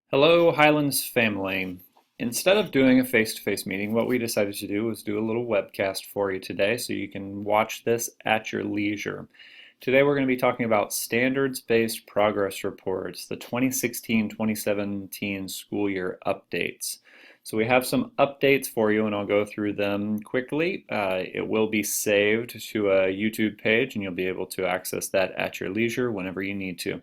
Hello, Highlands family. Instead of doing a face-to-face meeting, what we decided to do was do a little webcast for you today so you can watch this at your leisure. Today we're going to be talking about standards-based progress reports, the 2016-2017 school year updates. So we have some updates for you and I'll go through them quickly. It will be saved to a YouTube page and you'll be able to access that at your leisure whenever you need to.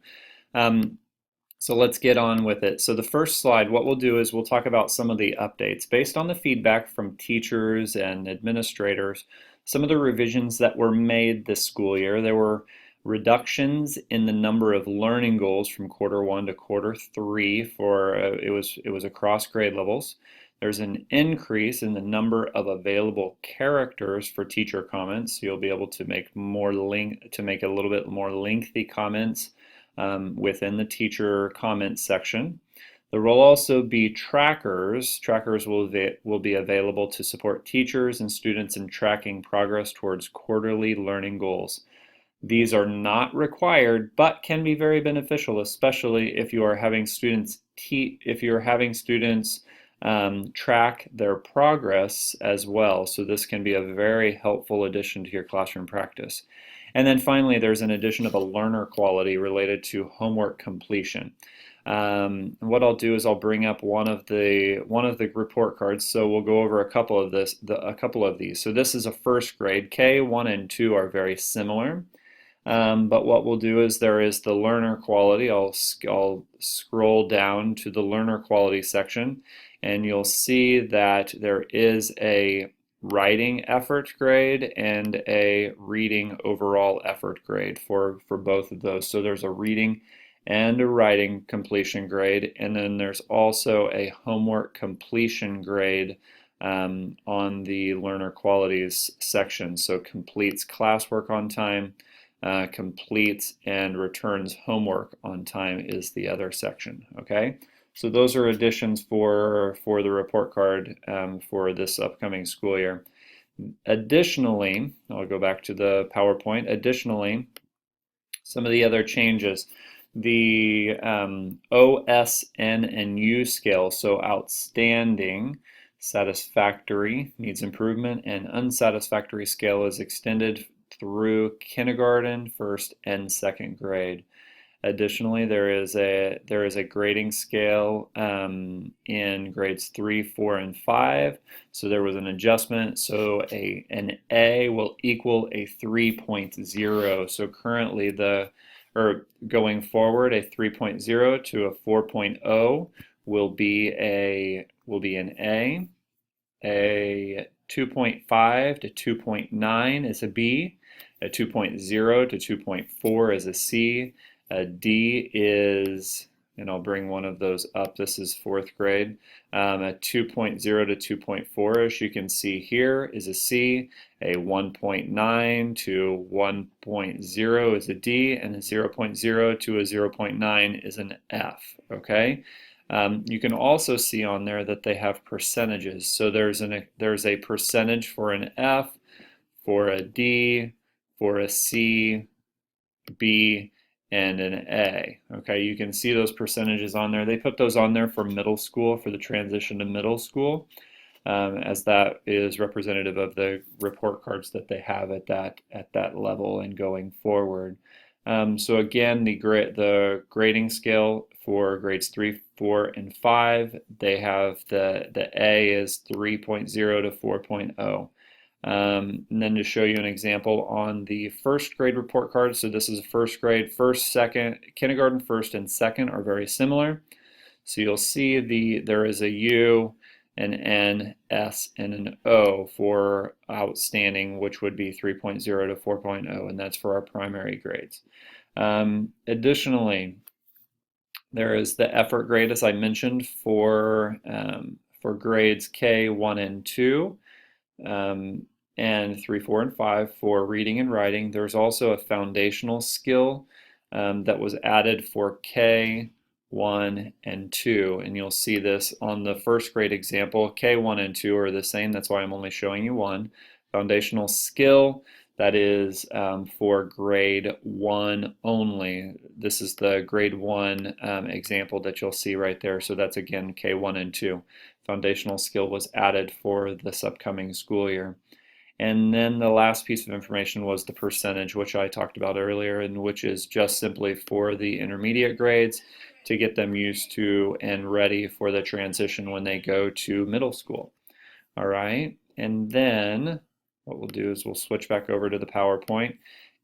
So let's get on with it. So the first slide, what we'll do is we'll talk about some of the updates. Based on the feedback from teachers and administrators, some of the revisions that were made this school year, there were reductions in the number of learning goals from quarter 1 to quarter 3 for, it was across grade levels. There's an increase in the number of available characters for teacher comments. So you'll be able to make a little bit more lengthy comments within the teacher comments section. There will also be trackers. Trackers will be available to support teachers and students in tracking progress towards quarterly learning goals. These are not required, but can be very beneficial, especially if you are having students track their progress as well. So this can be a very helpful addition to your classroom practice. And then finally, there's an addition of a learner quality related to homework completion. What I'll do is I'll bring up one of the report cards. So we'll go over a couple of these. So this is a first grade. K1 and 2 are very similar. But what we'll do is there is the learner quality. I'll scroll down to the learner quality section, and you'll see that there is a writing effort grade and a reading overall effort grade for both of those. So there's a reading and a writing completion grade, and then there's also a homework completion grade on the learner qualities section. So completes classwork on time, completes and returns homework on time is the other section. Okay, so those are additions for the report card for this upcoming school year. Additionally, I'll go back to the PowerPoint. Additionally, some of the other changes, the O, S, N, and U scale, so outstanding, satisfactory, needs improvement, and unsatisfactory scale is extended through kindergarten, first, and second grade. Additionally, there is a grading scale in grades 3, 4, and 5. So there was an adjustment. So an A will equal a 3.0. So currently going forward, a 3.0 to a 4.0 will be an A. A 2.5 to 2.9 is a B. A 2.0 to 2.4 is a C. A D is, and I'll bring one of those up, this is fourth grade. A 2.0 to 2.4, as you can see here, is a C. A 1.9 to 1.0 is a D, and a 0.0 to a 0.9 is an F, okay? You can also see on there that they have percentages. So there's a percentage for an F, for a D, for a C, B, and an A. Okay, you can see those percentages on there. They put those on there for middle school, for the transition to middle school, as that is representative of the report cards that they have at that level and going forward. So again, the grading scale for grades 3, 4, and 5, they have the A is 3.0 to 4.0. And then to show you an example on the first grade report card, so this is first grade, first, second, kindergarten, first, and second are very similar. So you'll see there is a U, an N, S, and an O for outstanding, which would be 3.0 to 4.0, and that's for our primary grades. Additionally, there is the effort grade, as I mentioned, for grades K, 1, and 2. And 3, 4, and 5 for reading and writing. There's also a foundational skill that was added for K, 1, and 2. And you'll see this on the first grade example. K, 1, and 2 are the same. That's why I'm only showing you one. Foundational skill. That is for grade 1 only. This is the grade 1 example that you'll see right there. So that's again K1 and 2. Foundational skill was added for this upcoming school year. And then the last piece of information was the percentage, which I talked about earlier, and which is just simply for the intermediate grades to get them used to and ready for the transition when they go to middle school. All right, and then what we'll do is we'll switch back over to the PowerPoint,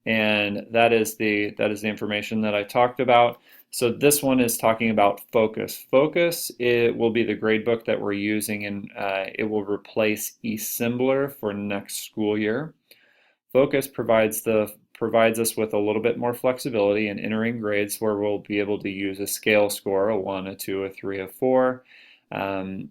and that is the information that I talked about. So this one is talking about Focus. Focus, it will be the gradebook that we're using, and it will replace eSimbler for next school year. Focus provides us with a little bit more flexibility in entering grades, where we'll be able to use a scale score, a 1, a 2, a 3, a 4.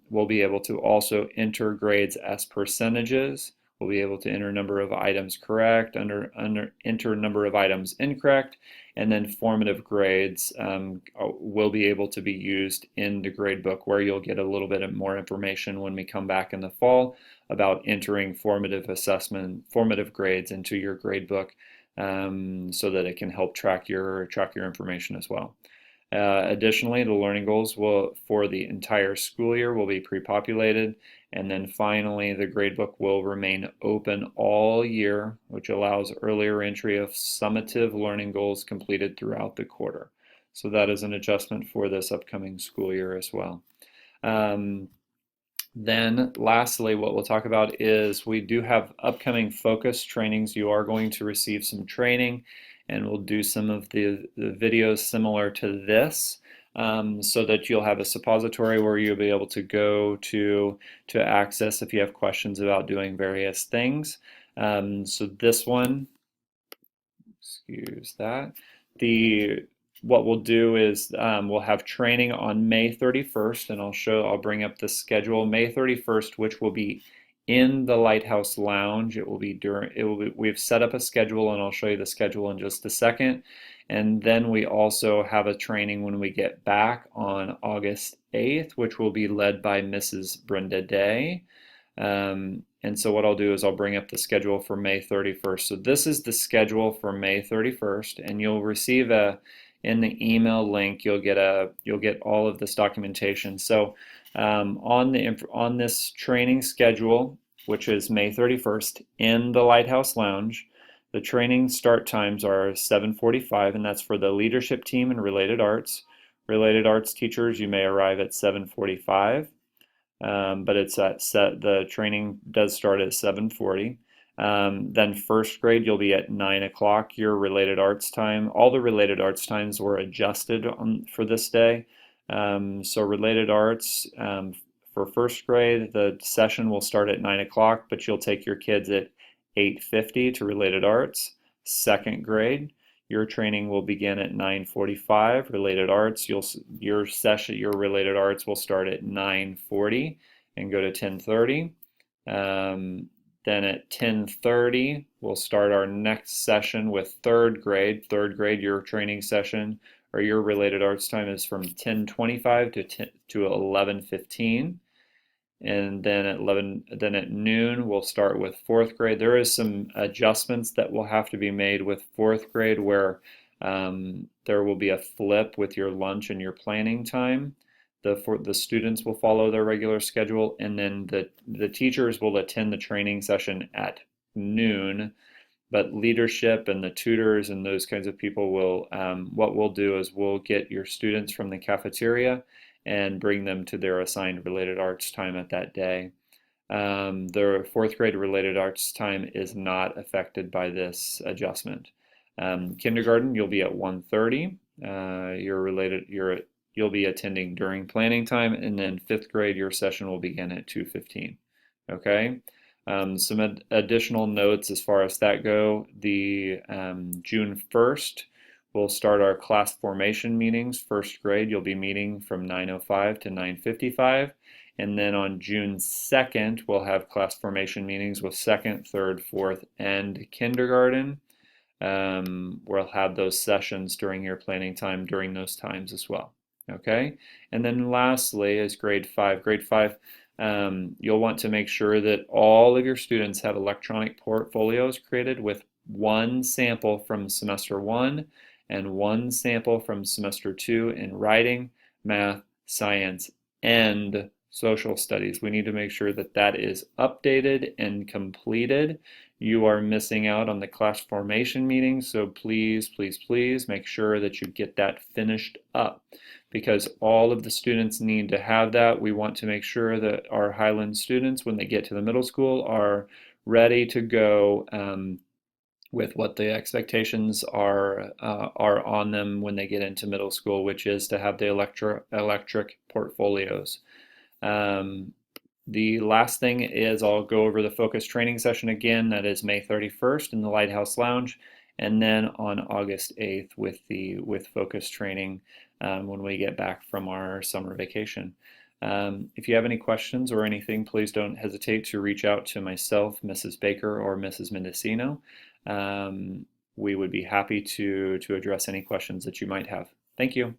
We'll be able to also enter grades as percentages. We'll be able to enter number of items correct, enter number of items incorrect, and then formative grades will be able to be used in the gradebook, where you'll get a little bit more information when we come back in the fall about entering formative assessment, formative grades into your gradebook, so that it can help track your information as well. Additionally, the learning goals for the entire school year will be pre-populated. And then finally, the gradebook will remain open all year, which allows earlier entry of summative learning goals completed throughout the quarter. So that is an adjustment for this upcoming school year as well. Then lastly, what we'll talk about is we do have upcoming focus trainings. You are going to receive some training, and we'll do some of the videos similar to this, so that you'll have a suppository where you'll be able to go to access if you have questions about doing various things. So this one, excuse that. What we'll do is we'll have training on May 31st, and I'll bring up the schedule. May 31st, which will be in the Lighthouse Lounge. We've set up a schedule, and I'll show you the schedule in just a second. And then we also have a training when we get back on August 8th, which will be led by Mrs. Brenda Day. And so what I'll do is I'll bring up the schedule for May 31st. So this is the schedule for May 31st, and you'll receive in the email link, you'll get all of this documentation. So on this training schedule, which is May 31st in the Lighthouse Lounge, the training start times are 7:45, and that's for the leadership team and related arts. Related arts teachers, you may arrive at 7:45. But the training does start at 7:40. Then first grade, you'll be at 9 o'clock, your related arts time. All the related arts times were adjusted for this day. So related arts, for first grade, the session will start at 9 o'clock, but you'll take your kids at 8:50 to related arts. Second grade, your training will begin at 9:45. Related arts, your related arts will start at 9:40 and go to 10:30. Then at 10:30, we'll start our next session with third grade. Third grade, your training session or your related arts time is from 10:25 to 11:15. And then at noon, we'll start with fourth grade. There is some adjustments that will have to be made with fourth grade, where there will be a flip with your lunch and your planning time. The students will follow their regular schedule, and then the teachers will attend the training session at noon. But leadership and the tutors and those kinds of people will, what we'll do is we'll get your students from the cafeteria and bring them to their assigned related arts time at that day. The fourth grade related arts time is not affected by this adjustment. Kindergarten, you'll be at 1:30. You'll be attending during planning time, and then fifth grade, your session will begin at 2:15. Okay. Some additional notes as far as that go. The June 1st, we'll start our class formation meetings. First grade, you'll be meeting from 9:05 to 9:55. And then on June 2nd, we'll have class formation meetings with second, third, fourth, and kindergarten. We'll have those sessions during your planning time during those times as well. Okay. And then lastly is grade 5. Grade 5, you'll want to make sure that all of your students have electronic portfolios created with one sample from semester 1 and one sample from semester 2 in writing, math, science, and social studies. We need to make sure that that is updated and completed. You are missing out on the class formation meeting, so please, please, please make sure that you get that finished up, because all of the students need to have that. We want to make sure that our Highland students, when they get to the middle school, are ready to go with what the expectations are on them when they get into middle school, which is to have the electric portfolios. The last thing is I'll go over the focus training session again. That is May 31st in the Lighthouse Lounge, and then on August 8th with focus training when we get back from our summer vacation. If you have any questions or anything, please don't hesitate to reach out to myself, Mrs. Baker, or Mrs. Mendocino. We would be happy to address any questions that you might have. Thank you.